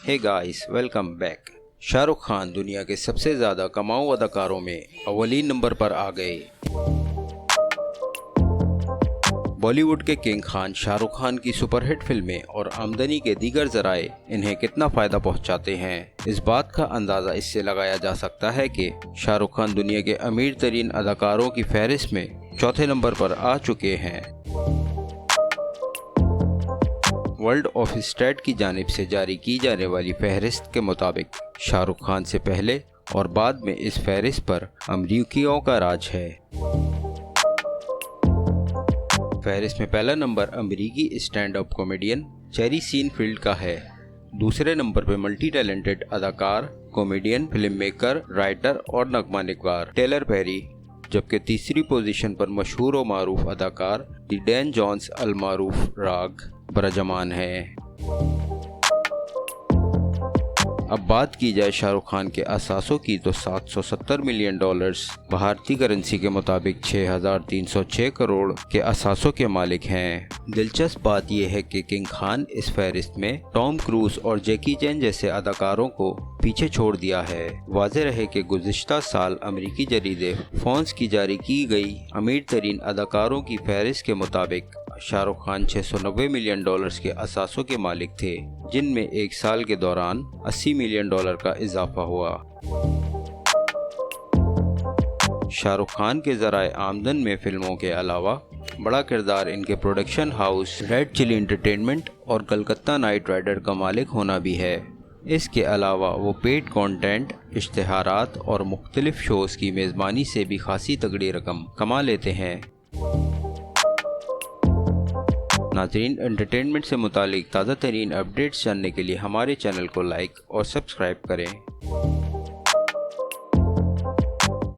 हे guys, welcome back. Shahrukh Khan दुनिया के सबसे ज़्यादा कमाऊ अदाकारों में अव्वलीन नंबर पर आ गए। बॉलीवुड के किंग खान शाहरुख खान की सुपरहिट फिल्में और आमदनी के दीगर जराए इन्हें कितना फ़ायदा पहुंचाते हैं, इस बात का अंदाज़ा इससे लगाया जा सकता है कि शाहरुख खान दुनिया के अमीर तरीन अदाकारों की फहरिस्त में चौथे नंबर पर आ चुके हैं। वर्ल्ड ऑफ स्टैट की जानिब से जारी की जाने वाली फहरिस्त के मुताबिक शाहरुख खान से पहले और बाद में इस फहरिस्त पर अमरीकियों का राज है। फहरिस्त में पहला नंबर अमरीकी stand up comedian cherry Seinfeld का है। दूसरे नंबर पर मल्टी टैलेंटेड अदाकार, कॉमेडियन, फिल्म मेकर, राइटर और नगमा निगार टेलर पेरी, जबकि तीसरी पोजीशन पर मशहूर और मारूफ अदाकार डैन जॉन्स अल मारूफ राग बरजमान है। अब बात की जाए शाहरुख खान के असासों की तो $770 मिलियन भारतीय करेंसी के मुताबिक 6,306 करोड़ के असासों के मालिक हैं। दिलचस्प बात यह है कि किंग खान इस फहरिस्त में टॉम क्रूज और जैकी चैन जैसे अदाकारों को पीछे छोड़ दिया है। वाज़ेह रहे कि गुज़िश्ता साल अमेरिकी जरीदे फोर्ब्स की जारी की गई अमीर तरीन अदाकारों की फहरिस्त के मुताबिक शाहरुख खान $690 मिलियन के असासों के मालिक थे, जिनमें एक साल के दौरान $80 मिलियन का इजाफा हुआ। शाहरुख खान के ज़राए आमदन में फिल्मों के अलावा बड़ा किरदार इनके production house Red Chilli Entertainment और कलकत्ता नाइट राइडर का मालिक होना भी है। इसके अलावा वो पेड कंटेंट, इश्तिहारात और मुख्तलिफ शोज़ की मेज़बानी से भी खासी तगड़ी रकम कमा लेते हैं। नाज़रीन, एंटरटेनमेंट से मुतालिक ताज़ा तरीन अपडेट्स जानने के लिए हमारे चैनल को लाइक और सब्सक्राइब करें।